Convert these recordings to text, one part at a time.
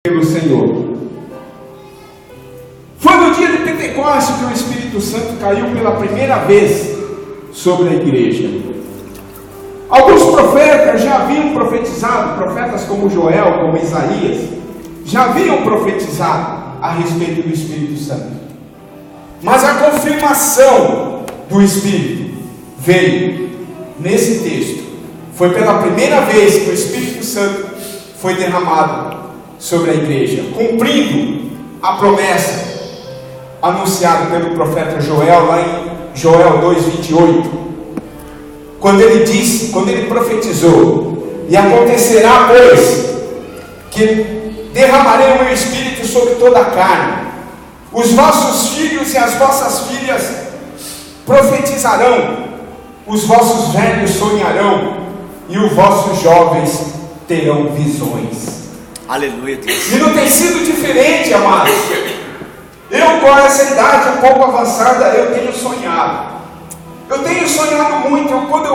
pelo Senhor. Foi no dia de Pentecostes que o Espírito Santo caiu pela primeira vez sobre a igreja. Alguns profetas já haviam profetizado, profetas como Joel, como Isaías, já haviam profetizado a respeito do Espírito Santo. Mas a confirmação do Espírito veio nesse texto. Foi pela primeira vez que o Espírito Santo foi derramado sobre a igreja, cumprindo a promessa anunciada pelo profeta Joel, lá em Joel 2:28, quando ele disse, quando ele profetizou: e acontecerá, pois, que derramarei o meu espírito sobre toda a carne, os vossos filhos e as vossas filhas profetizarão, os vossos velhos sonharão, e os vossos jovens terão visões. Aleluia, Deus. E não tem sido diferente, amados. Eu, com essa idade um pouco avançada, eu tenho sonhado. Eu tenho sonhado muito. Quando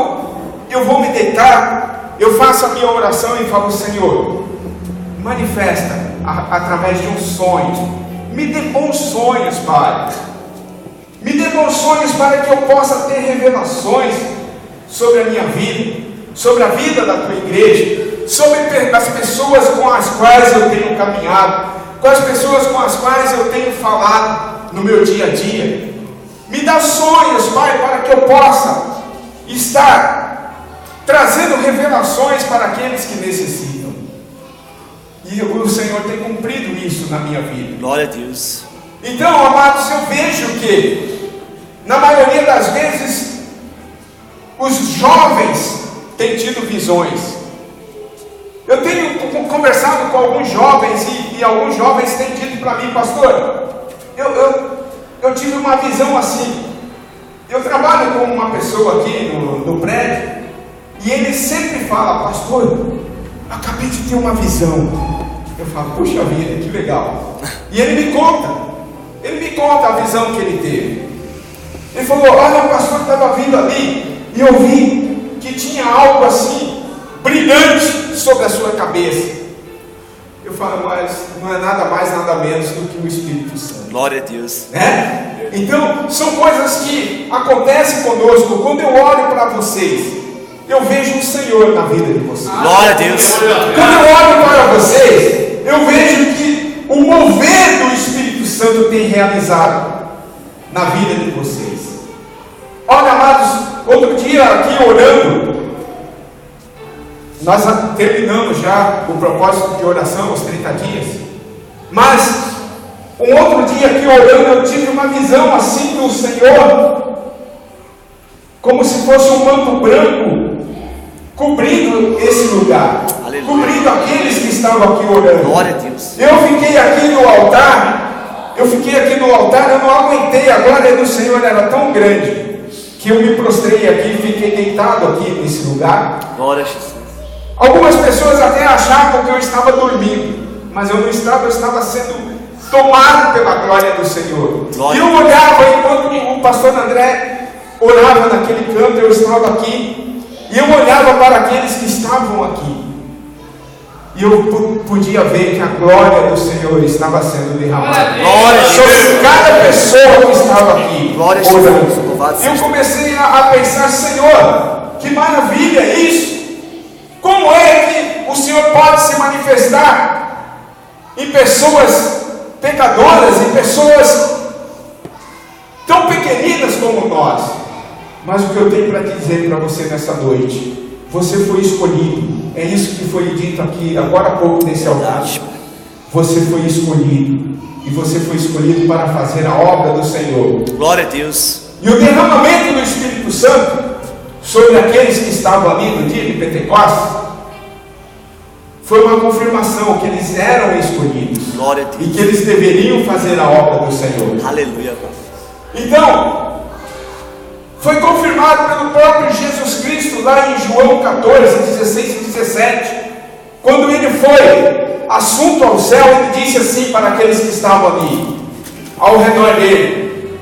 eu vou me deitar, eu faço a minha oração e falo: Senhor, manifesta através de um sonho. Me dê bons sonhos, Pai. Me dê bons sonhos para que eu possa ter revelações sobre a minha vida, sobre a vida da tua igreja, sobre as pessoas com as quais eu tenho caminhado, com as pessoas com as quais eu tenho falado no meu dia a dia. Me dá sonhos, Pai, para que eu possa estar trazendo revelações para aqueles que necessitam. E o Senhor tem cumprido isso na minha vida. Glória a Deus. Então, amados, eu vejo que, na maioria das vezes, os jovens têm tido visões. Eu tenho conversado com alguns jovens e alguns jovens têm dito para mim: pastor, eu tive uma visão assim. Eu trabalho com uma pessoa aqui no prédio e ele sempre fala: pastor, acabei de ter uma visão. Eu falo: puxa vida, que legal. E ele me conta a visão que ele teve. Ele falou: olha, o pastor estava vindo ali e eu vi que tinha algo assim brilhante sobre a sua cabeça. Eu falo: mas não é nada mais, nada menos do que o Espírito Santo. Glória a Deus. Né? Então, são coisas que acontecem conosco. Quando eu olho para vocês, eu vejo o Senhor na vida de vocês. Glória a Deus. Quando eu olho para vocês, eu vejo que o mover do Espírito Santo tem realizado na vida de vocês. Olha, amados, outro dia aqui orando, nós terminamos já o propósito de oração, os 30 dias. Mas um outro dia aqui orando, eu tive uma visão assim do Senhor, como se fosse um manto branco cobrindo esse lugar. Aleluia. Cobrindo aqueles que estavam aqui orando. Glória a Deus. Eu fiquei aqui no altar, eu não aguentei. A glória do Senhor era tão grande que eu me prostrei aqui e fiquei deitado aqui nesse lugar. Glória a Jesus. Algumas pessoas até achavam que eu estava dormindo, mas eu não estava, eu estava sendo tomado pela glória do Senhor. Glória. E eu olhava, enquanto o pastor André orava naquele canto, eu estava aqui, e eu olhava para aqueles que estavam aqui, e eu podia ver que a glória do Senhor estava sendo derramada sobre cada pessoa que estava aqui. Glória a Jesus. E eu comecei a pensar: Senhor, que maravilha é isso! Como é que o Senhor pode se manifestar em pessoas pecadoras, em pessoas tão pequeninas como nós? Mas o que eu tenho para te dizer para você nessa noite: você foi escolhido. É isso que foi dito aqui agora há pouco nesse altar. Você foi escolhido, e você foi escolhido para fazer a obra do Senhor. Glória a Deus. E o derramamento do Espírito Santo sobre aqueles que estavam ali no dia de Pentecostes foi uma confirmação que eles eram escolhidos. Glória a Deus. E que eles deveriam fazer a obra do Senhor. Aleluia. Então, foi confirmado pelo próprio Jesus Cristo lá em João 14, 16 e 17, quando ele foi assunto ao céu. Ele disse assim para aqueles que estavam ali ao redor dele: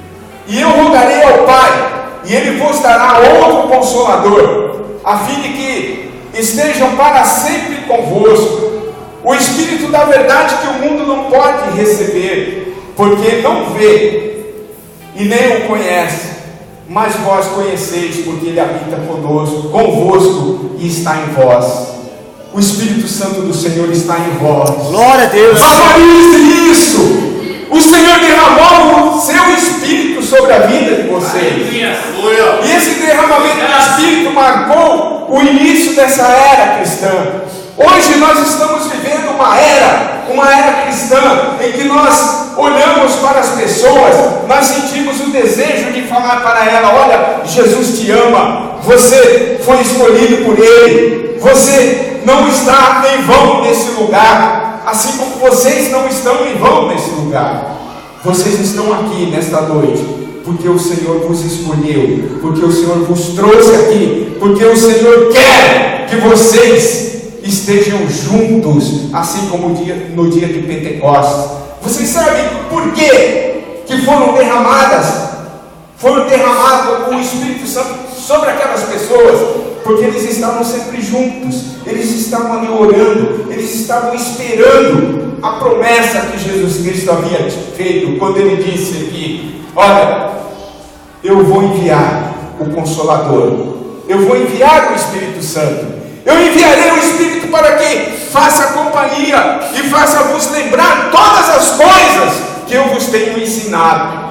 e eu rogarei ao Pai, e Ele vos dará outro Consolador, a fim de que estejam para sempre convosco, o Espírito da verdade que o pode receber, porque não vê e nem o conhece, mas vós conheceis, porque ele habita convosco e está em vós. O Espírito Santo do Senhor está em vós. Glória a Deus. Valorize isso. O Senhor derramou o seu Espírito sobre a vida de vocês. E esse derramamento do Espírito marcou o início dessa era cristã. Hoje nós estamos vivendo uma era cristã, em que nós olhamos para as pessoas, nós sentimos o desejo de falar para ela: olha, Jesus te ama, você foi escolhido por Ele, você não está em vão nesse lugar, assim como vocês não estão em vão nesse lugar. Vocês estão aqui nesta noite, porque o Senhor vos escolheu, porque o Senhor vos trouxe aqui, porque o Senhor quer que vocês estejam juntos, assim como no dia de Pentecostes. Vocês sabem por que foram derramado o Espírito Santo sobre aquelas pessoas? Porque eles estavam sempre juntos, eles estavam ali orando, eles estavam esperando a promessa que Jesus Cristo havia feito, quando ele disse aqui: olha, eu vou enviar o Consolador, eu vou enviar o Espírito Santo, eu enviarei o Espírito para que faça companhia e faça vos lembrar todas as coisas que eu vos tenho ensinado.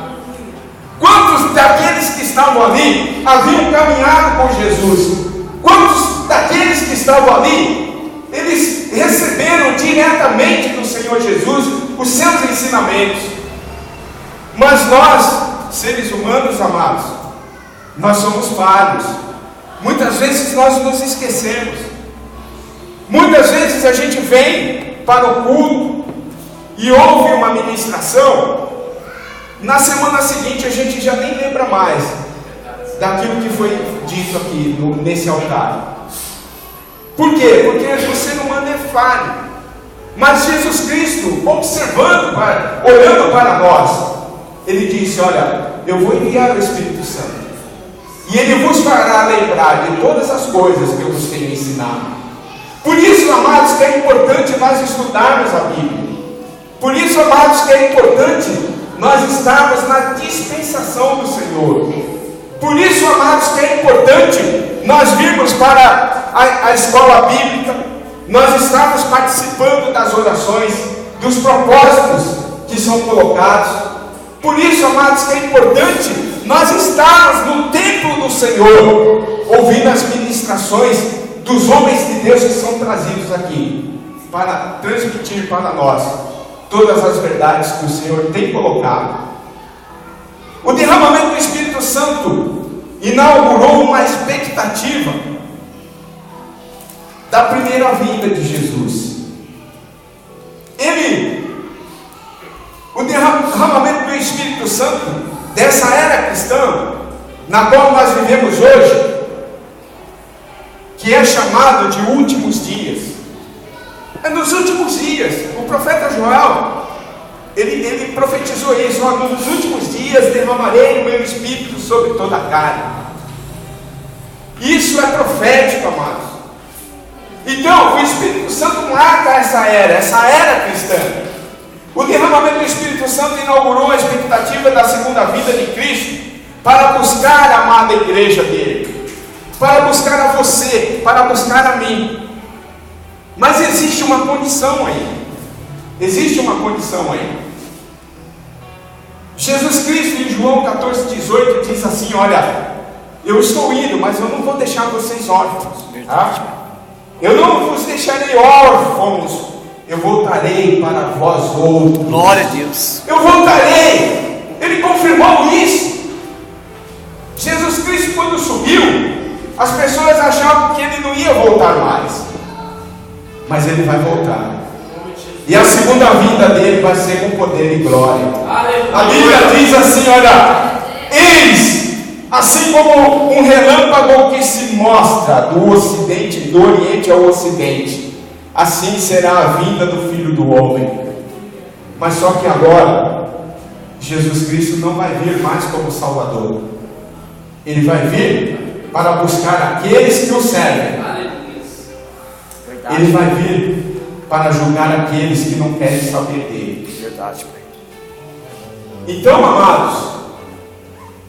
Quantos daqueles que estavam ali haviam caminhado com Jesus? Quantos daqueles que estavam ali, eles receberam diretamente do Senhor Jesus os seus ensinamentos? Mas nós, seres humanos amados, nós somos falhos. Muitas vezes nós nos esquecemos. Muitas vezes a gente vem para o culto e ouve uma ministração, na semana seguinte a gente já nem lembra mais daquilo que foi dito aqui nesse altar. Por quê? Porque o ser humano é falho. Mas Jesus Cristo, olhando para nós, Ele disse: olha, eu vou enviar o Espírito Santo, e Ele vos fará lembrar de todas as coisas que eu vos tenho ensinado. Por isso, amados, que é importante nós estudarmos a Bíblia. Por isso, amados, que é importante nós estarmos na dispensação do Senhor. Por isso, amados, que é importante nós virmos para a escola bíblica, nós estarmos participando das orações, dos propósitos que são colocados. Por isso, amados, que é importante nós estarmos no templo do Senhor, ouvindo as ministrações dos homens de Deus que são trazidos aqui, para transmitir para nós todas as verdades que o Senhor tem colocado. O derramamento do Espírito Santo inaugurou uma expectativa da primeira vinda de Jesus. O derramamento do Espírito Santo dessa era cristã, na qual nós vivemos hoje, que é chamado de últimos dias. É nos últimos dias. O profeta Joel, ele profetizou isso: ó, nos últimos dias derramarei o meu Espírito sobre toda a carne. Isso é profético, amados. Então, o Espírito Santo marca essa era cristã. O derramamento do Espírito Santo inaugurou a expectativa da segunda vinda de Cristo, para buscar a amada igreja dele, para buscar a você, para buscar a mim. Mas existe uma condição aí. Existe uma condição aí. Jesus Cristo, em João 14,18, diz assim: olha, eu estou indo, mas eu não vou deixar vocês órfãos, tá? Eu não vos deixarei órfãos, eu voltarei para vós outros. Glória a Deus. Eu voltarei. Ele confirmou isso. Jesus Cristo, quando subiu, as pessoas achavam que ele não ia voltar mais, mas ele vai voltar. E a segunda vinda dele vai ser com poder e glória. A Bíblia diz assim: olha, eis, assim como um relâmpago que se mostra do ocidente, do oriente ao ocidente, assim será a vinda do Filho do Homem. Mas só que agora, Jesus Cristo não vai vir mais como Salvador. Ele vai vir para buscar aqueles que o servem. Ele vai vir para julgar aqueles que não querem saber dele. Verdade, Pai. Então, amados,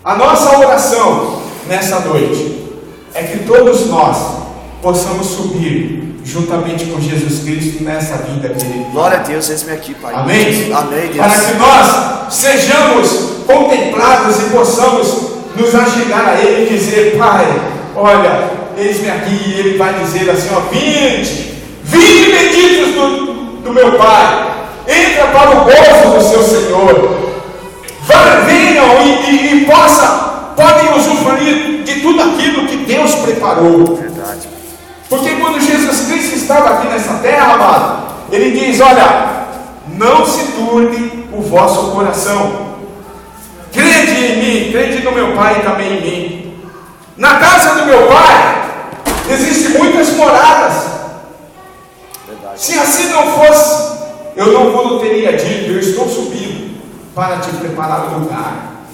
a nossa oração nessa noite é que todos nós possamos subir juntamente com Jesus Cristo nessa vida, querido. Glória a Deus, eis-me aqui, Pai. Amém? Amém, Deus. Para que nós sejamos contemplados e possamos nos achegar a Ele e dizer: Pai, olha, eis-me aqui. E Ele vai dizer assim: ó, vinde benditos do meu Pai, entra para o gozo do seu Senhor. Venham e podem usufruir de tudo aquilo que Deus preparou. Verdade. Porque quando Jesus Cristo estava aqui nessa terra, amado, Ele diz: olha, não se turbe o vosso coração. Crede em mim, crede no meu Pai e também em mim. Na casa do meu Pai existem muitas moradas. Verdade. Se assim não fosse, eu não vos teria dito: eu estou subindo para te preparar um lugar,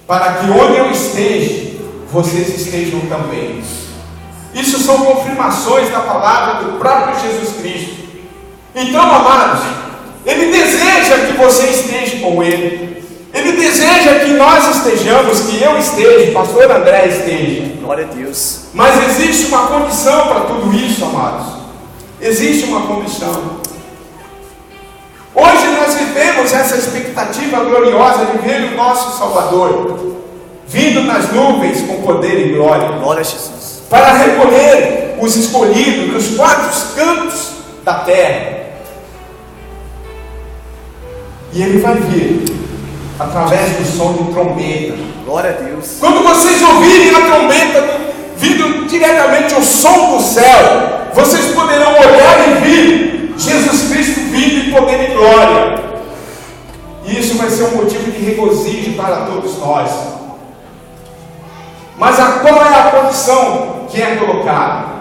para que onde eu esteja, vocês estejam também. Isso são confirmações da palavra do próprio Jesus Cristo. Então, amados, Ele deseja que você esteja com Ele. Ele deseja que nós estejamos, que eu esteja, o pastor André esteja. Glória a Deus. Mas existe uma condição para tudo isso, amados. Existe uma condição. Hoje nós vivemos essa expectativa gloriosa de ver o nosso Salvador vindo nas nuvens com poder e glória, Glória a Jesus. para recolher os escolhidos dos quatro cantos da terra. E Ele vai vir através do som de trombeta. Glória a Deus. Quando vocês ouvirem a trombeta vindo diretamente ao som do céu, vocês poderão olhar e ver Jesus Cristo vindo em poder e glória. E isso vai ser um motivo de regozijo para todos nós. Mas qual é a condição que é colocada?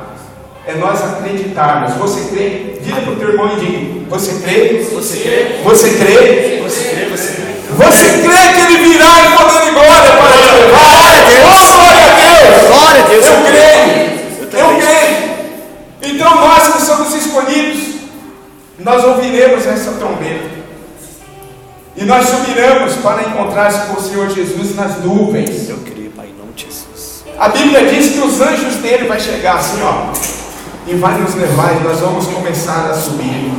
É nós acreditarmos. Você crê? Vira para o teu irmão e diga: você crê? Você crê? Você crê? Você crê? Você crê? Você crê que Ele virá em poder e glória para te levar? Glória a Deus. Oh, glória a Deus! Glória a Deus. Eu creio. Eu Eu também. creio. Então nós que somos escolhidos, nós ouviremos essa trombeta. E nós subiremos para encontrar-se com o Senhor Jesus nas nuvens. Eu creio, Pai, em nome de Jesus. A Bíblia diz que os anjos dele vai chegar assim, ó, e vai nos levar, e nós vamos começar a subir.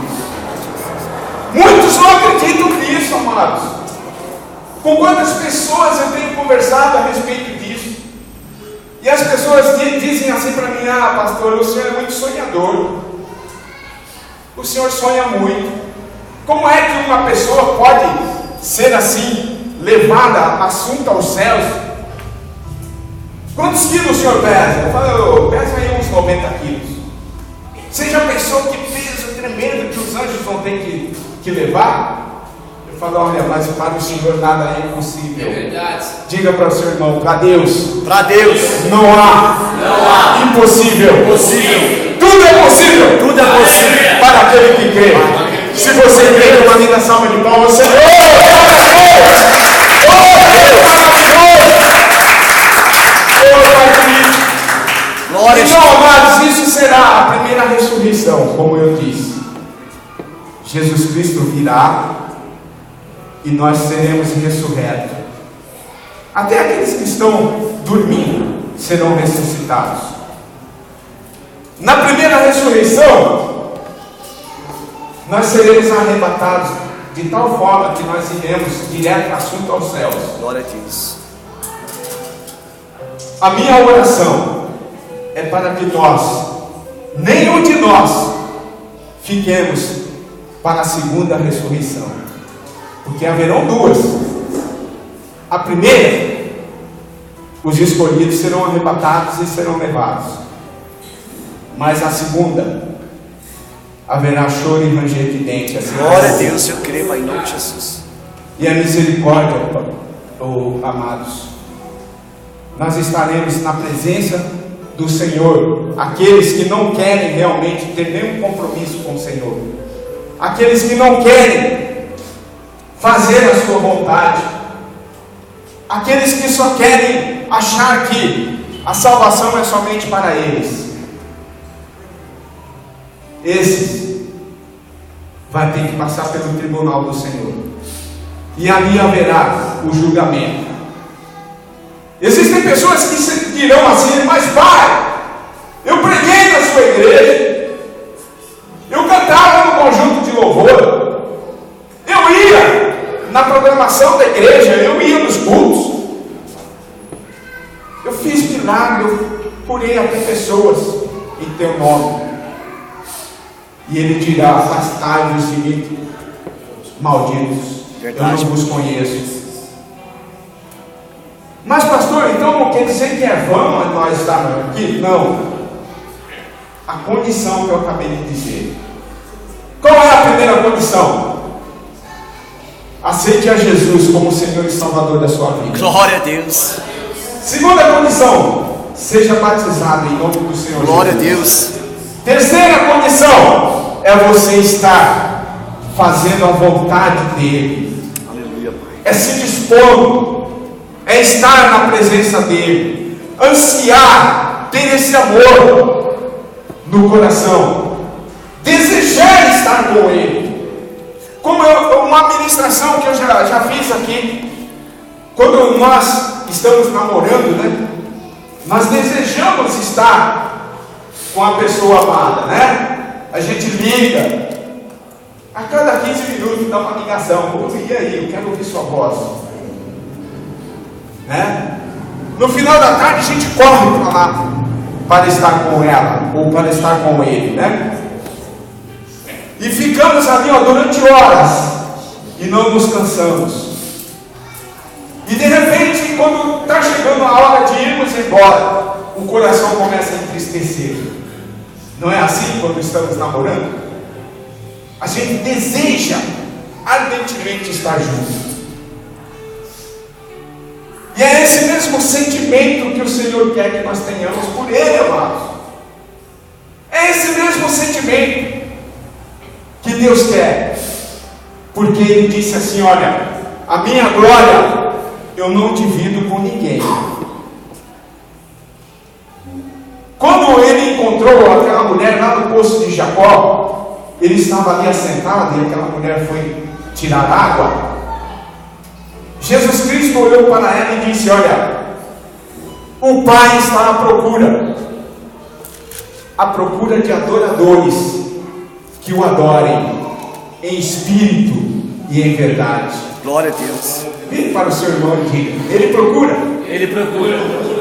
Muitos não acreditam nisso, amados. Com quantas pessoas eu tenho conversado a respeito disso? E as pessoas dizem assim para mim: ah, pastor, o senhor é muito sonhador. O senhor sonha muito. Como é que uma pessoa pode ser assim, levada, assunta aos céus? Quantos quilos o senhor pesa? Eu falo: pesa aí uns 90 quilos. Você já pensou que peso tremendo que os anjos vão ter que levar? Eu falo: olha, mas para o Senhor nada é impossível. É verdade. Diga para o seu irmão: para Deus Para Deus. não há impossível. Tudo é possível. Tudo é possível. Para aquele que crê. Se você crê, uma linda salva de palmas. Você... Glória a Então, Jesus. amados, isso será a primeira ressurreição, como eu disse. Jesus Cristo virá e nós seremos ressurretos. Até aqueles que estão dormindo serão ressuscitados. Na primeira ressurreição, nós seremos arrebatados de tal forma que nós iremos direto assunto aos céus. Glória a Deus. A minha oração é para que nós, nenhum de nós, fiquemos para a segunda ressurreição, porque haverão duas. A primeira, os escolhidos serão arrebatados e serão levados, mas a segunda, haverá choro e ranger de dentes. Assim, Glória a Deus. Eu creio, Pai, em nome de Jesus. e a misericórdia, amados, nós estaremos na presença do Senhor. Aqueles que não querem realmente ter nenhum compromisso com o Senhor, aqueles que não querem fazer a sua vontade, aqueles que só querem achar que a salvação é somente para eles, esses vai ter que passar pelo tribunal do Senhor. E ali haverá o julgamento. Existem pessoas que dirão assim: mas pai, eu preguei na sua igreja, eu cantava no conjunto de louvor, eu ia na programação da igreja, eu ia nos cultos, eu fiz milagre, eu curei até pessoas em teu nome. E ele dirá: afastai-vos de mim, malditos, Verdade. eu não vos conheço. Mas pastor, então não quer dizer que é vão nós estarmos aqui? Não. A condição que eu acabei de dizer. Qual é a primeira condição? Aceite a Jesus como Senhor e Salvador da sua vida. Glória a Deus. Segunda condição: seja batizado em nome do Senhor Glória a Jesus. Deus. Terceira condição é você estar fazendo a vontade dele. Aleluia, Pai. É se dispor, é estar na presença dele, ansiar, ter esse amor no coração, desejar estar com ele. Como uma ministração que eu já fiz aqui, quando nós estamos namorando, né? Nós desejamos estar com a pessoa amada, né? A gente liga, a cada 15 minutos dá uma ligação: e aí, eu quero ouvir sua voz, né? No final da tarde a gente corre para lá para estar com ela ou para estar com ele, né? E ficamos ali, ó, durante horas e não nos cansamos. E de repente, quando está chegando a hora de irmos embora, o coração começa a entristecer. Não é assim quando estamos namorando? A gente deseja ardentemente estar junto. E é esse mesmo sentimento que o Senhor quer que nós tenhamos por Ele, amados. É esse mesmo sentimento que Deus quer. Porque Ele disse assim: olha, a minha glória eu não divido com ninguém. Quando ele encontrou aquela mulher lá no poço de Jacó, ele estava ali assentado e aquela mulher foi tirar água. Jesus Cristo olhou para ela e disse: olha, o Pai está à procura de adoradores que o adorem em espírito e em verdade. Glória a Deus. Vire para o seu irmão e diga: Ele procura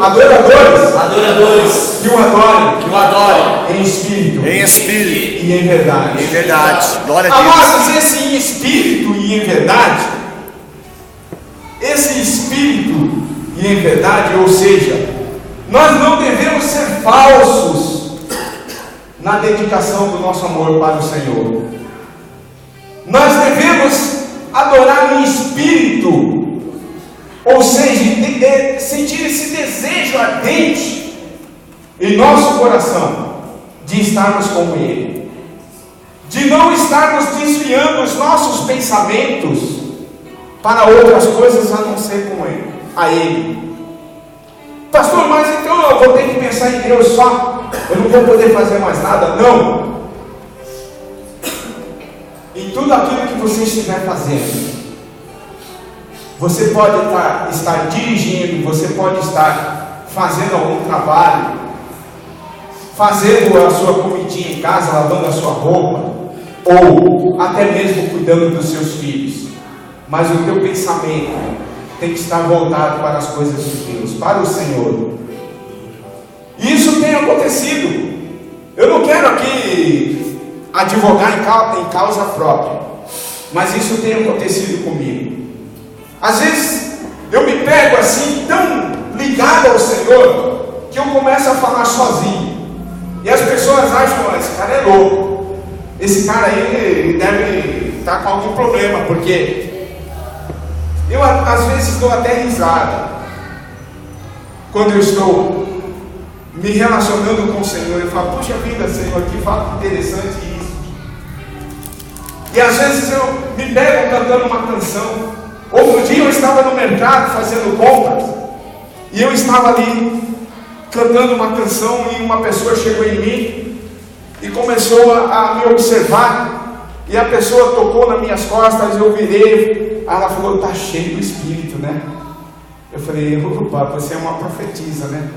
Adoradores que o adorem que o adorem em espírito em espírito e em verdade. e em verdade. Glória a Deus. Amados, esse em espírito e em verdade, esse espírito e em verdade, ou seja, nós não devemos ser falsos na dedicação do nosso amor para o Senhor. Nós devemos adorar em espírito, ou seja, sentir esse desejo ardente em nosso coração de estarmos com Ele, de não estarmos desviando os nossos pensamentos para outras coisas a não ser com Ele, a Ele. Pastor, mas então eu vou ter que pensar em Deus só, eu não vou poder fazer mais nada? Não. Em tudo aquilo que você estiver fazendo, você pode estar dirigindo, você pode estar fazendo algum trabalho, fazendo a sua comidinha em casa, lavando a sua roupa, ou até mesmo cuidando dos seus filhos, mas o teu pensamento tem que estar voltado para as coisas de Deus, para o Senhor. E isso tem acontecido. Eu não quero aqui advogar em causa própria, mas isso tem acontecido comigo. Às vezes eu me pego assim tão ligado ao Senhor que eu começo a falar sozinho, e as pessoas acham: esse cara é louco, esse cara aí deve estar com algum problema, porque eu às vezes dou até risada quando eu estou me relacionando com o Senhor. Eu falo: puxa vida, Senhor, que fato interessante isso. E às vezes eu me pego cantando uma canção. Outro dia eu estava no mercado fazendo compras, e eu estava ali cantando uma canção, e uma pessoa chegou em mim e começou a me observar, E a pessoa tocou nas minhas costas, eu virei, ela falou, está cheio do Espírito, né? Eu falei, opa, você é uma profetisa, né?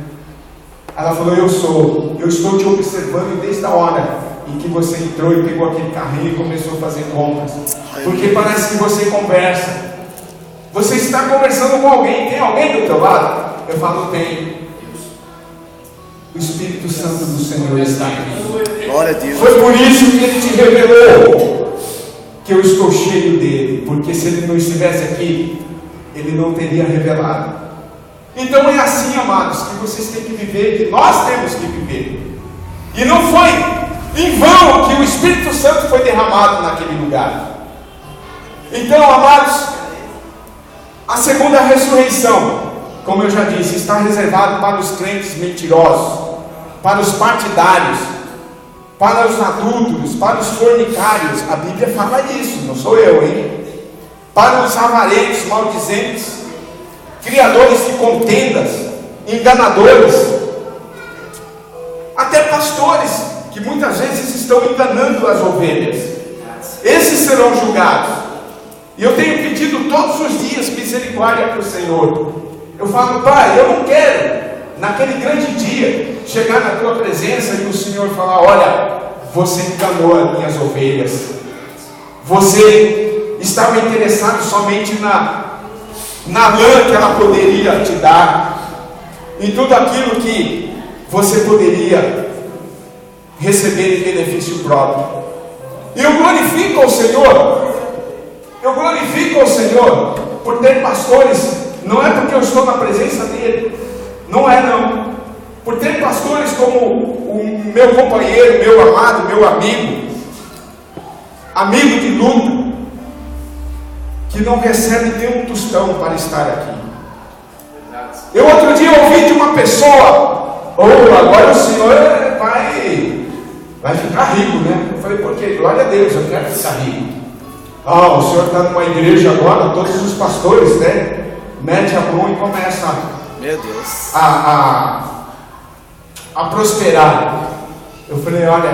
Ela falou, eu estou te observando desde a hora em que você entrou e pegou aquele carrinho e começou a fazer compras, porque parece que você conversa, você está conversando com alguém, tem alguém do teu lado? Eu falo, tem. O Espírito Santo do Senhor está aqui. Glória a Deus. Foi por isso que Ele te revelou que eu estou cheio dele, porque se Ele não estivesse aqui, Ele não teria revelado. Então é assim, amados, que vocês têm que viver, que nós temos que viver. E não foi em vão que o Espírito Santo foi derramado naquele lugar. Então, amados, a segunda ressurreição, como eu já disse, está reservado para os crentes mentirosos, para os partidários, para os adúlteros, para os fornicários. A Bíblia fala isso, não sou eu, hein? Para os avarentos, maldizentes, criadores de contendas, enganadores, até pastores que muitas vezes estão enganando as ovelhas. Esses serão julgados. E eu tenho pedido todos os dias misericórdia para o Senhor. Eu falo, Pai, eu não quero naquele grande dia chegar na tua presença e o Senhor falar, olha, você enganou as minhas ovelhas, você estava interessado somente na lã que ela poderia te dar, em tudo aquilo que você poderia receber em benefício próprio. E eu glorifico ao Senhor por ter pastores. Não é porque eu estou na presença dele, não é não, por ter pastores como o meu companheiro, meu amado, meu amigo de luta, que não recebe nem um tostão para estar aqui. Eu outro dia ouvi de uma pessoa, agora o senhor vai ficar rico, né? Eu falei, por quê? Glória a Deus, eu quero ficar rico. O senhor está numa igreja agora, todos os pastores, né? Mete a mão e começa Meu Deus. a prosperar. Eu falei, olha,